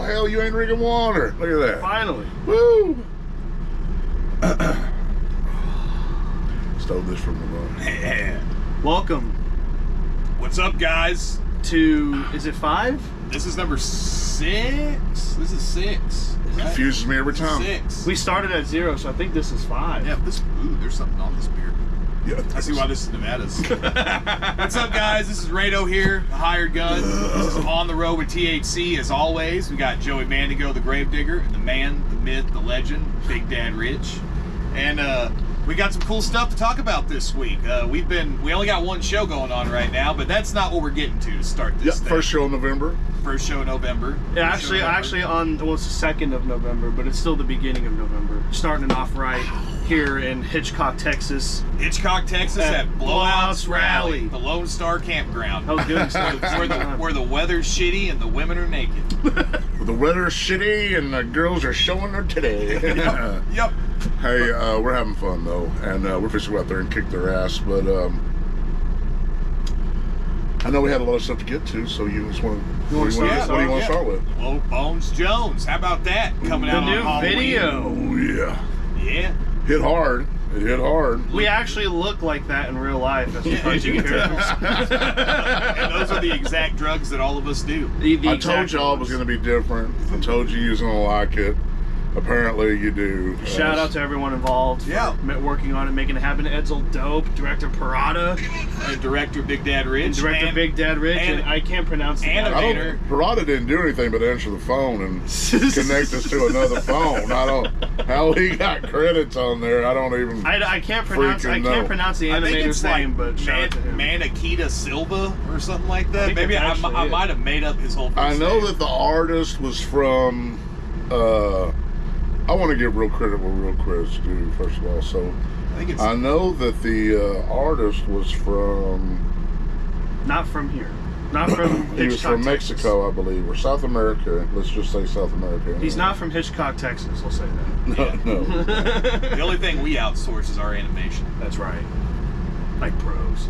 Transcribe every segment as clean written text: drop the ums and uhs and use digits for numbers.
hell, you ain't drinking water. Look at that. Finally. Woo! Stole this from the bar. Welcome What's up, guys? to, is it 5? This is number 6. This is 6. Right? Confuses me every time. 6. We started at 0, so I think this is 5. Yeah, there's something on this beer. Yeah, I see why this is Nevada's. What's up, guys? This is Rado here, the hired gun. This is On the Road with THC. As always, we got Joey Mandigo, the Gravedigger, and the man, the myth, the legend, Big Dad Rich. And we got some cool stuff to talk about this week. We only got one show going on right now, but that's not what we're getting to start this thing. First show in November. First show in November. Yeah, actually on, well, it's the 2nd of November, but it's still the beginning of November. Starting it off right here in Hitchcock, Texas. Hitchcock, Texas at Blowouts Rally, the Lone Star Campground. I was doing something. Where the weather's shitty and the women are naked. The weather's shitty and the girls are showing their titty. Yep. Hey, we're having fun though, and we're fixing to go out there and kick their ass. But I know we had a lot of stuff to get to, so you just want to. What do you want to start with? Well, Bones Jones. How about that? Coming out The new on Halloween. video. Oh yeah. Yeah. Hit hard. It hit hard. We actually look like that in real life, as you can tell. And those are the exact drugs that all of us do. I told y'all it was going to be different. I told you was going to like it. Apparently you do. Shout out to everyone involved for working on it, making it happen. Edsel Dope, Director Parada, And Director Big Dad Rich. and Director Big Dad Rich, and I can't pronounce the Animator. Parada didn't do anything but answer the phone and connect us to another phone. I don't how he got credits on there. I don't even. I can't pronounce. I can't pronounce the I think animator's it's like name, but shout out to him. Manakita Silva or something like I that. think Maybe that's I actually might have made up his whole. I know name. that the artist was from. I want to give real credit where real credit's due. First of all, so I know that the artist was from. Not from here. Not from Hitchcock, he was from Texas. Mexico, I believe, or South America. Let's just say South America. He's not from Hitchcock, Texas. We'll say that. No. The only thing we outsource is our animation. That's right. Like pros.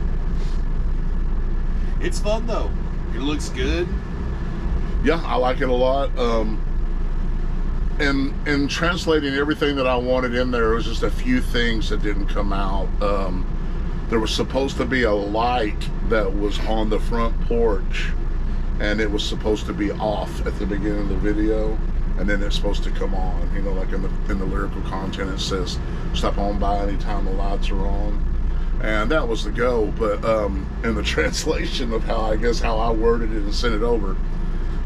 It's fun though. It looks good. Yeah, I like it a lot. And translating everything that I wanted in there, was just a few things that didn't come out. There was supposed to be a light that was on the front porch, and it was supposed to be off at the beginning of the video, and then it's supposed to come on. You know, like in the lyrical content, it says "stop on by anytime the lights are on," and that was the go. But in the translation of how I worded it and sent it over,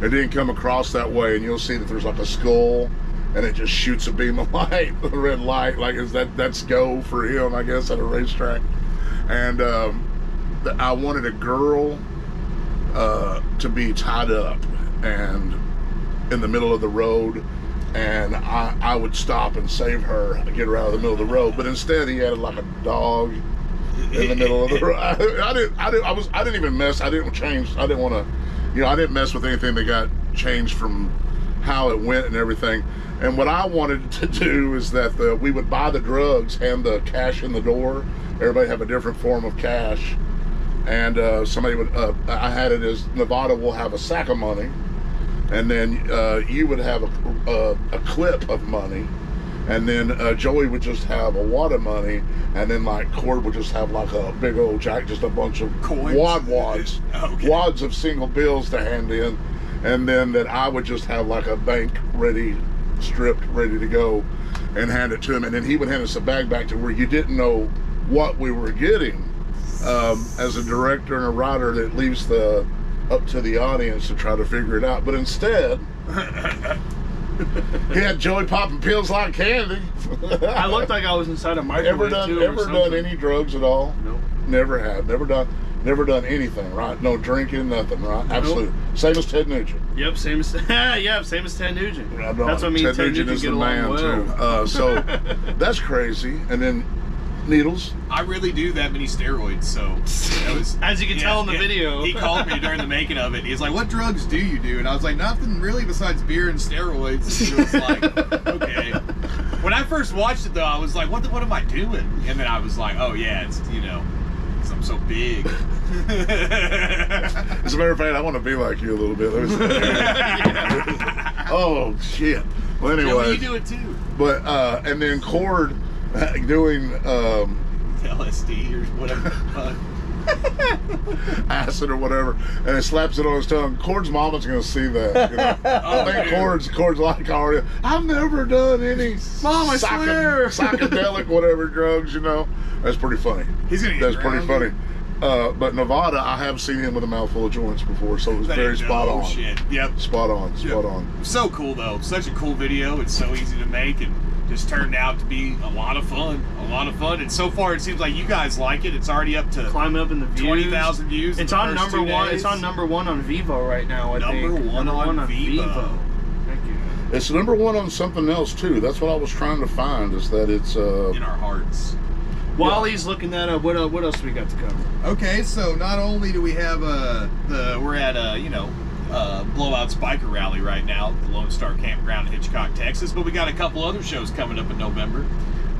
it didn't come across that way, and you'll see that there's like a skull, and it just shoots a beam of light, a red light, like that's go for him, I guess, at a racetrack. And I wanted a girl to be tied up and in the middle of the road, and I would stop and save her, get her out of the middle of the road. But instead, he added like a dog in the middle of the road. I didn't even mess. I didn't change. I didn't want to. I didn't mess with anything that got changed from how it went and everything. And what I wanted to do is that we would buy the drugs, hand the cash in the door. Everybody have a different form of cash. And somebody would, I had it as Nevada will have a sack of money. And then you would have a clip of money. And then Joey would just have a wad of money, and then like Cord would just have like a big old jack, just a bunch of coins, wads, wads of single bills to hand in, and then that I would just have like a bank ready, stripped, ready to go, and hand it to him, and then he would hand us a bag back to where you didn't know what we were getting. As a director and a writer, that leaves up to the audience to try to figure it out, but instead. He had Joey popping pills like candy. I looked like I was inside a microwave. Ever done any drugs at all? Nope. Never have. Never done anything, right? No drinking, nothing, right? Absolutely. Nope. Same as Ted Nugent. Yep, same as same as Ted Nugent. That's what I mean. Ted Nugent is the man too. So that's crazy. And then needles. I really do that many steroids, so that was, as you can tell in the video. He called me during the making of it. He's like, "What drugs do you do?" And I was like, "Nothing really besides beer and steroids." And he was like, "Okay." When I first watched it though, I was like, "What am I doing?" And then I was like, "Oh yeah, it's because I'm so big." As a matter of fact, I want to be like you a little bit. Oh shit. Well, Joey, anyway. you do it too. But and then Cord doing LSD or whatever. acid or whatever, and it slaps it on his tongue. Cord's mama's gonna see that. You know? I think Cord's like already. I've never done any Mom, I swear. psychedelic whatever drugs. You know, that's pretty funny. He's gonna get That's pretty funny. grounded. But Nevada, I have seen him with a mouthful of joints before, so it was very spot on. Shit. Yep. Spot on. Spot on. So cool though. Such a cool video. It's so easy to make and just turned out to be a lot of fun. A lot of fun. And so far it seems like you guys like it. It's already up to Climb up in the views. 20,000 views. It's on number one. It's on number one on Vivo right now. I think. Number one on Vivo. Thank you. It's number one on something else too. That's what I was trying to find. Is that it's In our hearts. While he's looking that up, what else we got to cover? Okay, so not only do we have we're at Blowout's biker rally right now at the Lone Star Campground in Hitchcock, Texas, but we got a couple other shows coming up in November.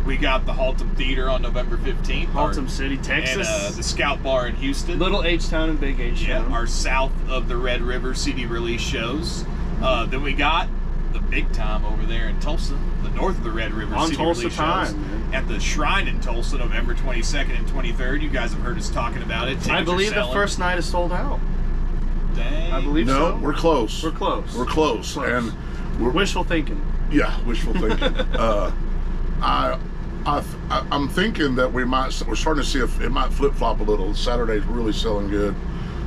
We got the Haltom Theater on November 15th. Haltom City, Texas. And the Scout Bar in Houston. Little H-Town and Big H-Town. Yeah, our south of the Red River CD release shows. Then we got the big time over there in Tulsa, the north of the Red River on CD Tulsa release time, shows. man. At the Shrine in Tulsa, November 22nd and 23rd. You guys have heard us talking about it. Tickets I believe are the selling. first night is sold out. Dang. I believe no, so. we're close. We're close. We're close, and we're Wishful thinking. yeah, wishful thinking. I'm thinking that we're starting to see if it might flip flop a little. Saturday's really selling good,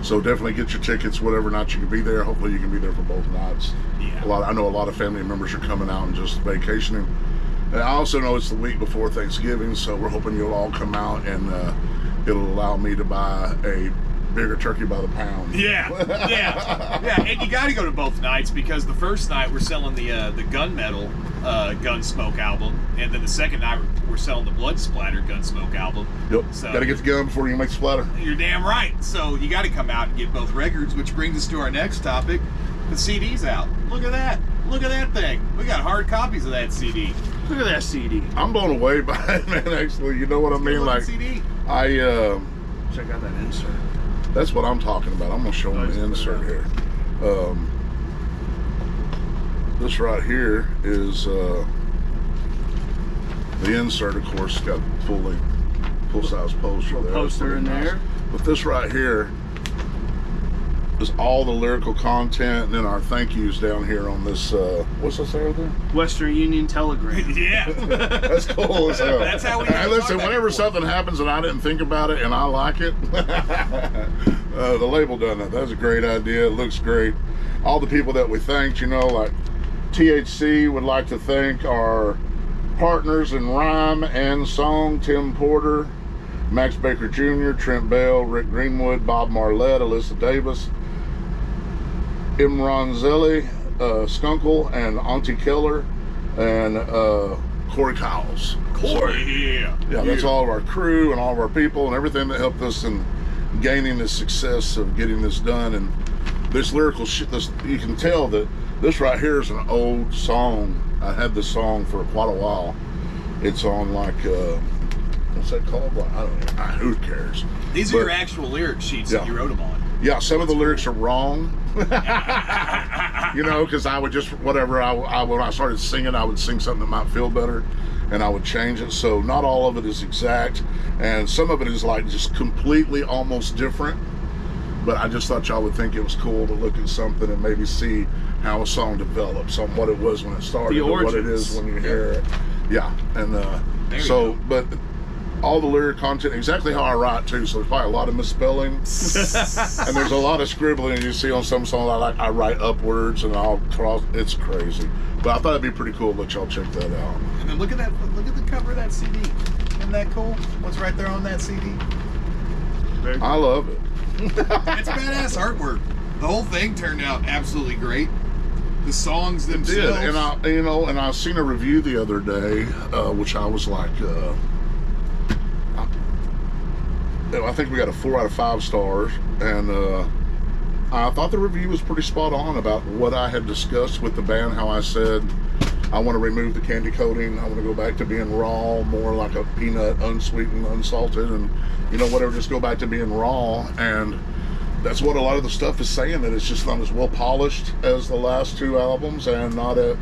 so definitely get your tickets. Whatever night you can be there. Hopefully you can be there for both nights. Yeah. I know a lot of family members are coming out and just vacationing. And I also know it's the week before Thanksgiving, so we're hoping you'll all come out and it'll allow me to buy a bigger turkey by the pound. Yeah. And you got to go to both nights because the first night we're selling the Gunmetal Gunsmoke album, and then the second night we're selling the Blood Splatter Gunsmoke album. Yep. So Got to get the gun before you make the splatter. You're damn right. So you got to come out and get both records, which brings us to our next topic. The CD's out. Look at that. Look at that thing. We got hard copies of that CD. Look at that CD. I'm blown away by it, man. Actually, you know what I mean? Like CD. Check out that insert. That's what I'm talking about. I'm gonna show them the insert here. This right here is the insert. Of course, got full size poster there. Poster in there. But this right here is all the lyrical content, and then our thank yous down here on this. What's this right there? Western Union Telegram. Yeah. That's cool as hell. That's how we. Hey, listen, back whenever and forth. something happens and I didn't think about it and I like it, the label done that. That's a great idea. It looks great. All the people that we thanked, you know, like THC would like to thank our partners in rhyme and song, Tim Porter, Max Baker Jr., Trent Bell, Rick Greenwood, Bob Marlette, Alyssa Davis, Imran Zelli, Skunkle, and Auntie Keller, and Corey Cowles. Corey, Yeah, that's all of our crew and all of our people and everything that helped us in gaining the success of getting this done. And this lyrical shit, you can tell that this right here is an old song. I had this song for quite a while. It's on like, what's that called? Like, I don't know. Who cares? These are your actual lyric sheets that you wrote them on. Yeah, some of the lyrics are wrong. You know, because I would just, whatever, when I started singing, I would sing something that might feel better, and I would change it. So not all of it is exact, and some of it is like just completely almost different. But I just thought y'all would think it was cool to look at something and maybe see how a song develops, on what it was when it started, or what it is when you hear it. Yeah, and so, but all the lyric content, exactly how I write too, so there's probably a lot of misspelling. And there's a lot of scribbling you see on some songs. I write upwards and I'll cross, it's crazy. But I thought it'd be pretty cool to let y'all check that out. And then look at that, look at the cover of that CD. Isn't that cool? What's right there on that CD? I love it. It's badass artwork. The whole thing turned out absolutely great. The songs themselves. Did, and I seen a review the other day, which I was like, I think we got a 4 out of 5 stars, and I thought the review was pretty spot on about what I had discussed with the band. How I said I want to remove the candy coating, I want to go back to being raw, more like a peanut, unsweetened, unsalted, and whatever, just go back to being raw. And that's what a lot of the stuff is saying, that it's just not as well polished as the last 2 albums, and not a,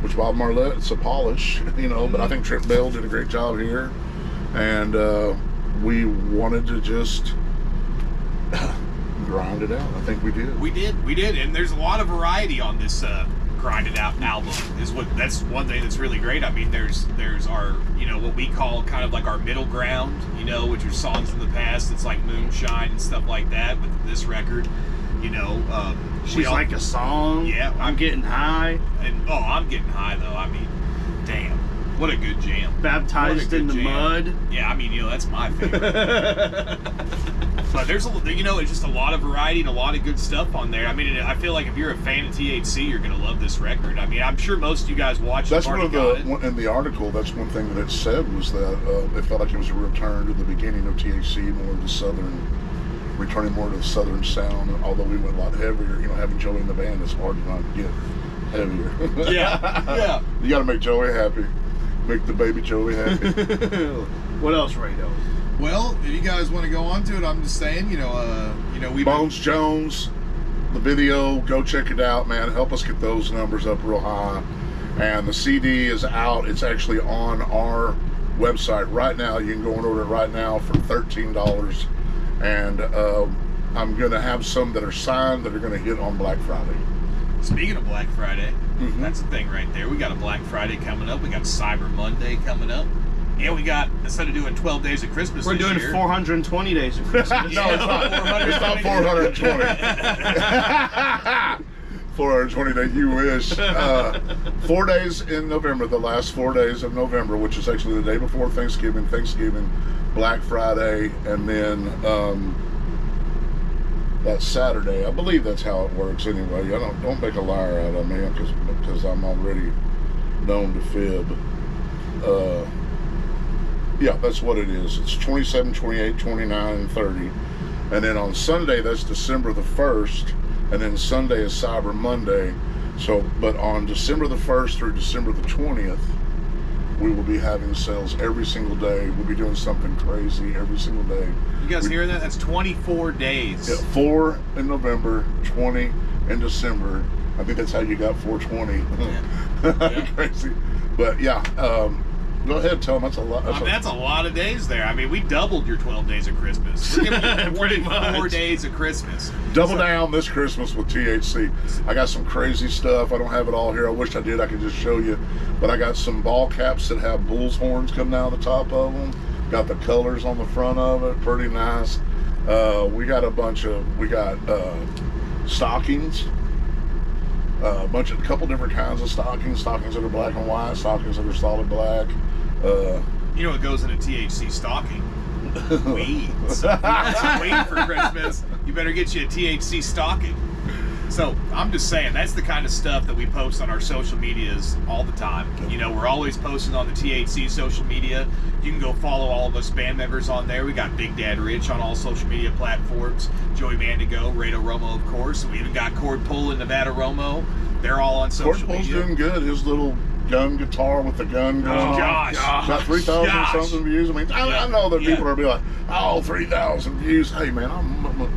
which Bob Marlette, it's a polish, you know, but I think Trip Bell did a great job here, and we wanted to just grind it out. I think we did. We did, and there's a lot of variety on this Grind It Out album. That's one thing that's really great. I mean, there's our, you know, what we call kind of like our middle ground, you know, which are songs from the past. It's like Moonshine and stuff like that. With this record, you know, She's Like a Song. Yeah, I'm Getting High. And I'm Getting High though. I mean, damn, what a good jam. Baptized in the Mud. Yeah, I mean, you know, that's my favorite. But there's you know, it's just a lot of variety and a lot of good stuff on there. I mean, I feel like if you're a fan of THC, you're gonna love this record. I mean, I'm sure most of you guys watch. That's one of in the article. That's one thing that it said, was that it felt like it was a return to the beginning of THC, more of the southern, returning more to the southern sound. Although we went a lot heavier, you know, having Joey in the band, it's hard to not get heavier. Yeah. You got to make Joey happy, make the baby Joey happy. What else, Rado? Well, if you guys want to go on to it, I'm just saying, you know, we Bones Jones, the video, go check it out, man. Help us get those numbers up real high. And the CD is out. It's actually on our website right now. You can go and order it right now for $13. And I'm going to have some that are signed that are going to hit on Black Friday. Speaking of Black Friday, that's the thing right there. We got a Black Friday coming up. We got Cyber Monday coming up. And we got, instead of doing 12 days of Christmas we're doing year, 420 days of Christmas. No, it's not. It's not 420. 420 days, you wish. 4 days in November, the last 4 days of November, which is actually the day before Thanksgiving, Black Friday, and then that Saturday. I believe that's how it works anyway. Don't make a liar out of me, because I'm already known to fib. Yeah, that's what it is. It's 27, 28, 29, and 30. And then on Sunday, that's December the 1st. And then Sunday is Cyber Monday. So, but on December the 1st through December the 20th, we will be having sales every single day. We'll be doing something crazy every single day. You guys hear that? That's 24 days. Yeah, 4 in November, 20 in December. I think that's how you got 420. Yeah. Crazy. But yeah, go ahead, tell them that's a lot. That's a lot of days there. I mean, we doubled your 12 days of Christmas. We're giving you 24 days of Christmas. Double down this Christmas with THC. I got some crazy stuff. I don't have it all here. I wish I did. I could just show you. But I got some ball caps that have bull's horns coming out of the top of them. Got the colors on the front of it. Pretty nice. We got stockings. A couple different kinds of stockings that are black and white, stockings that are solid black. You know what goes in a THC stocking? Weed. So if you want some weed for Christmas, you better get you a THC stocking. So I'm just saying, that's the kind of stuff that we post on our social medias all the time. You know, we're always posting on the THC social media. You can go follow all of us band members on there. We got Big Dad Rich on all social media platforms. Joey Mandigo, Rado Romo, of course. We even got Cord Pull and Nevada Romo. They're all on social media. Cord Pull's doing good. His little gun guitar with the gun going on. Josh. Got 3,000 something views. I mean, I know that people are be like, oh, 3,000 views. Hey, man,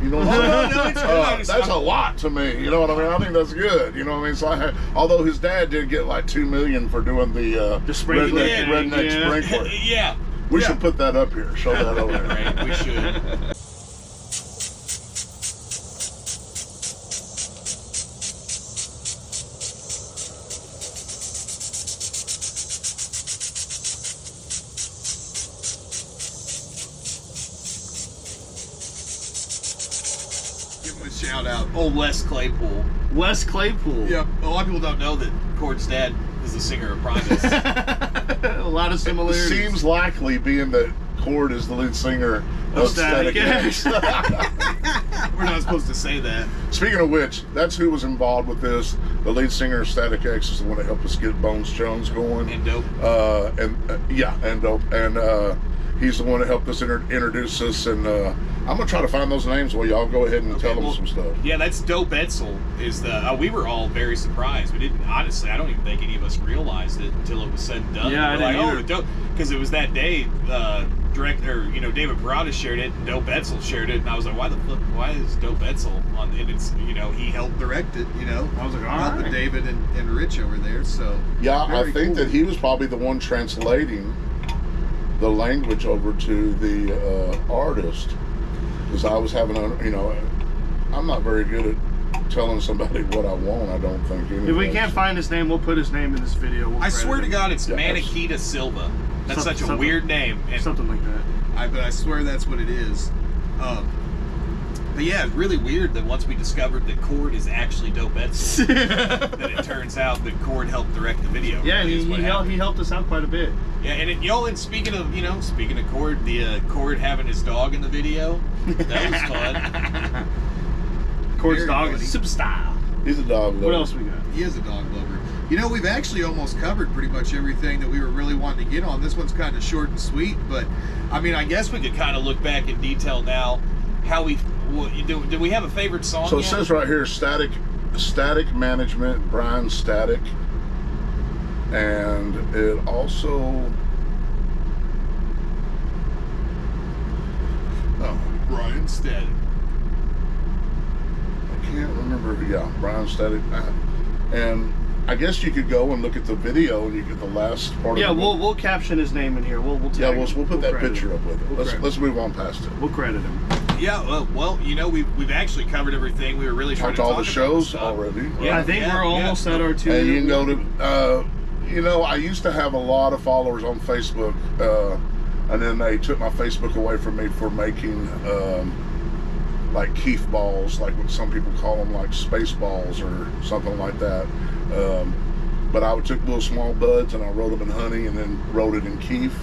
you know what I'm saying? No, it's good. That's a lot to me. You know what I mean? I think that's good. You know what I mean? So although his dad did get like $2 million for doing the redneck sprinkler. Yeah. We should put that up here. Show that over there. Right, we should. Give him a shout out. Oh, Les Claypool. Les Claypool. Yep. A lot of people don't know that Cord's dad is the singer of Primus. A lot of similarities. It seems likely, being that Cord is the lead singer of Static X. We're not supposed to say that. Speaking of which, that's who was involved with this. The lead singer of Static X is the one that helped us get Bones Jones going. And Dope. And Dope. And he's the one that helped us introduce us. And I'm going to try to find those names while y'all go ahead and tell them some stuff. Yeah, that's Dope Edsel. We were all very surprised. We didn't, honestly, I don't even think any of us realized it until it was said and done. Yeah, I didn't either. Dope. Because it was that day, David Parada shared it, and Dope Etzel shared it, and I was like, why is Dope Etzel on? And it's, he helped direct it, I was like, all helped right. David and Rich over there. So Yeah, I very think cool. that he was probably the one translating the language over to the artist, because I was having I'm not very good at telling somebody what I want. I don't think. Anyway. If we can't find his name, we'll put his name in this video. We'll I credit swear to him. God, it's Yeah, Maniquita Silva. That's such a Something- weird name. And Something like that. But I swear that's what it is. But yeah, it's really weird that once we discovered that Cord is actually Dope Etzel, that it turns out that Cord helped direct the video. Yeah, really, is what he happened. helped us out quite a bit. Yeah, and speaking of Cord, the Cord having his dog in the video, that was fun. Cord's Very dog funny. is super style. He's a dog lover. What else we got? He is a dog lover. We've actually almost covered pretty much everything that we were really wanting to get on. This one's kind of short and sweet, but I guess we could kind of look back in detail now. Did we have a favorite song? So it yet? says right here, static management, Brian Static, and it also. Oh, Brian Stead. I can't remember. Yeah, Brian Static, and I guess you could go and look at the video and you get the last part. Yeah, of it. we'll caption his name in here. We'll Yeah, tag we'll him. put that credit picture him. up with it. We'll credit Let's move on past it. We'll credit him. Yeah, well, we've actually covered everything. We were really trying Talked to all talk the about shows stuff. already. Yeah, I think we're almost at our 2 And you can minute go to, I used to have a lot of followers on Facebook, and then they took my Facebook away from me for making, like Keith balls, like what some people call them, like space balls or something like that. But I took little small buds and I wrote them in honey and then wrote it in Keith,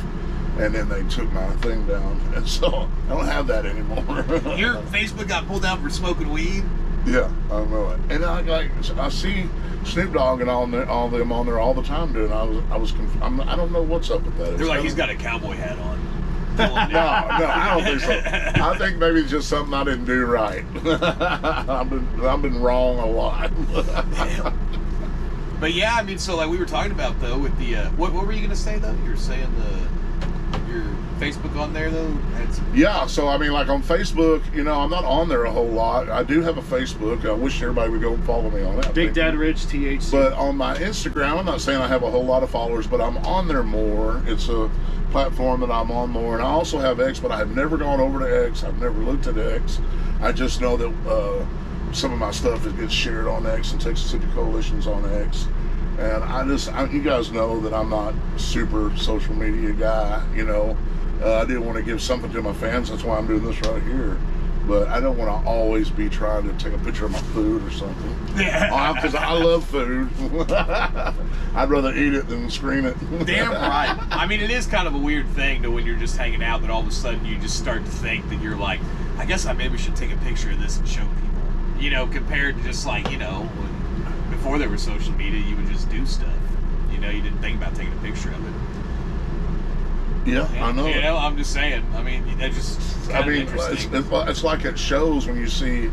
and then they took my thing down, and so I don't have that anymore. Your Facebook got pulled down for smoking weed. Yeah, I know it. And I see Snoop Dogg and all them on there all the time doing. I don't know what's up with that. They're like, he's got a cowboy hat on. No, I don't think so. I think maybe it's just something I didn't do right. I've been wrong a lot. But yeah, so like we were talking about though with the what were you gonna say though? You were saying your Facebook on there though had some... Yeah, so like on Facebook, I'm not on there a whole lot. I do have a Facebook. I wish everybody would go and follow me on that. Big Dad Rich THC. But on my Instagram, I'm not saying I have a whole lot of followers, but I'm on there more. It's a platform that I'm on more. And I also have X, but I have never gone over to X. I've never looked at X. I just know that some of my stuff gets shared on X, and Texas City Coalition's on X. And you guys know that I'm not super social media guy, I didn't want to give something to my fans. That's why I'm doing this right here. But I don't want to always be trying to take a picture of my food or something. Yeah. Because I love food. I'd rather eat it than scream it. Damn right. It is kind of a weird thing to when you're just hanging out that all of a sudden you just start to think that you're like, I guess I maybe should take a picture of this and show people. Compared to just like, when before there was social media, you would just do stuff. You didn't think about taking a picture of it. Yeah, I know. I'm just saying. That's just kind of interesting. It's like at shows when you see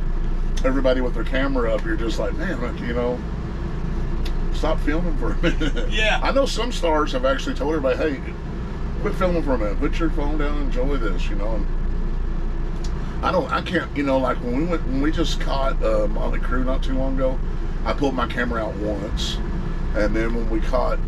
everybody with their camera up, you're just like, man, stop filming for a minute. Yeah. I know some stars have actually told everybody, hey, quit filming for a minute. Put your phone down and enjoy this, And I can't, like when we just caught Motley Crue not too long ago, I pulled my camera out once. And then when we caught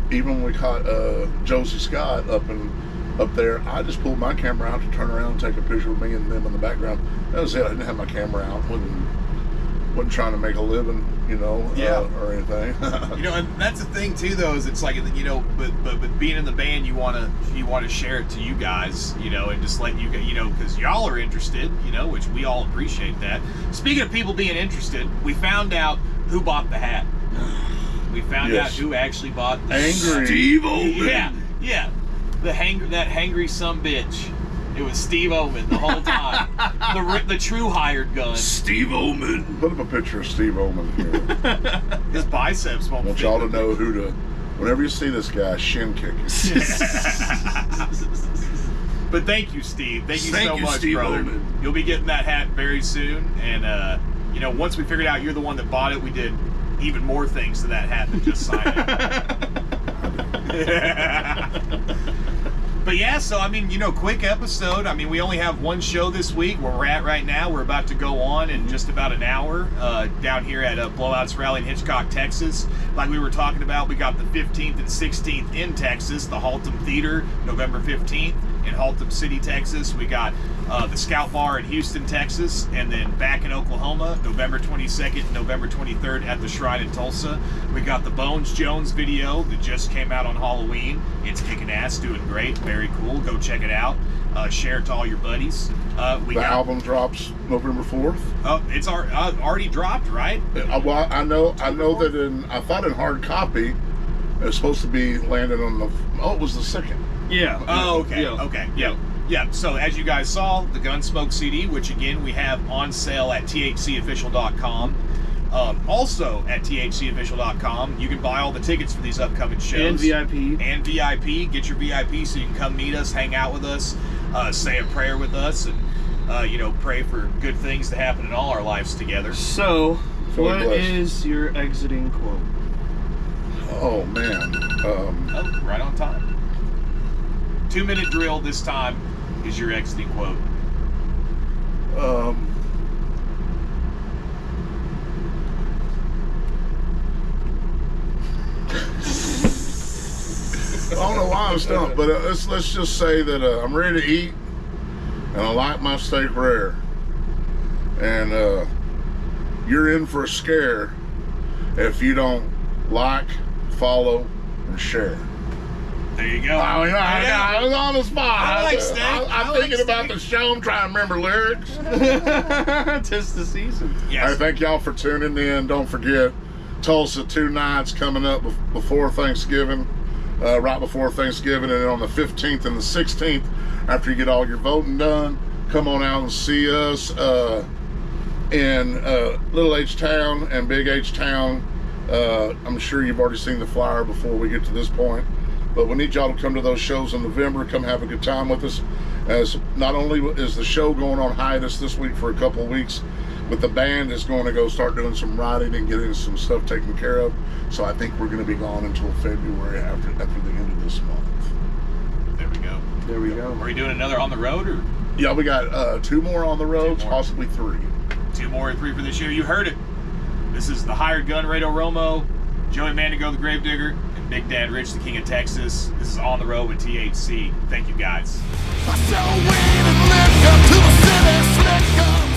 Josie Scott up there, I just pulled my camera out to turn around and take a picture of me and them in the background. That was it. I didn't have my camera out. Wasn't trying to make a living, or anything. And that's the thing too, though, is it's like, but being in the band, you want to share it to you guys, and just let you get, because y'all are interested, which we all appreciate that. Speaking of people being interested, we found out who bought the hat. We found out who actually bought the Angry Steve Oman. Yeah. That hangry sumbitch. It was Steve Oman the whole time. the true hired gun. Steve Oman. Put up a picture of Steve Oman here. His biceps won't I want fit y'all to with know who to. Whenever you see this guy, shin kick him. But thank you, Steve. Thank you so much, Steve brother. Oman. You'll be getting that hat very soon. And once we figured out you're the one that bought it, we did even more things to that hat than just sign it. But yeah, so I mean, quick episode. I mean, we only have one show this week where we're at right now. We're about to go on in just about an hour down here at Blowouts Rally in Hitchcock, Texas. Like we were talking about, we got the 15th and 16th in Texas, the Haltom Theater, November 15th in Haltom City, Texas. We got the Scout Bar in Houston, Texas, and then back in Oklahoma, November 22nd, November 23rd at the Shrine in Tulsa. We got the Bones Jones video that just came out on Halloween. It's kicking ass, doing great, very cool. Go check it out. Share it to all your buddies. The album drops November 4th. Oh, it's already dropped, right? Well, I know that I thought in hard copy, it's supposed to be landing on it was the 2nd. Yeah. Oh, okay. Yeah. Okay. Yeah. Yeah. So as you guys saw, the Gunsmoke CD, which again we have on sale at thcofficial.com. Also at thcofficial.com, you can buy all the tickets for these upcoming shows. And VIP. Get your VIP so you can come meet us, hang out with us, say a prayer with us, and pray for good things to happen in all our lives together. So, what blessed. is your exiting quote? Oh man. Oh, right on time. 2-minute drill this time is your exiting quote. I don't know why I'm stumped, but let's just say that I'm ready to eat, and I like my steak rare, and you're in for a scare if you don't like, follow, and share. There you go. I was on the spot. I like steak. I'm thinking about the show. I'm trying to remember lyrics. Tis the season. Yes. Hey, thank y'all for tuning in. Don't forget, Tulsa 2 nights coming up before Thanksgiving, right before Thanksgiving, and then on the 15th and the 16th, after you get all your voting done, come on out and see us in Little H-Town and Big H-Town. I'm sure you've already seen the flyer before we get to this point, but we need y'all to come to those shows in November. Come have a good time with us, as not only is the show going on hiatus this week for a couple of weeks, but the band is going to go start doing some writing and getting some stuff taken care of. So I think we're going to be gone until February after the end of this month. There we go. There we go. Are we doing another on the road, or Yeah, we got 2 more on the road, 2 more. possibly 3. 2 more or 3 for this year? You heard it. This is the Hired Gun, Rado Romo, Joey Mandigo, the Gravedigger, and Big Dad Rich, the King of Texas. This is On the Road with THC. Thank you, guys. I sell weed and liquor to the city slicker.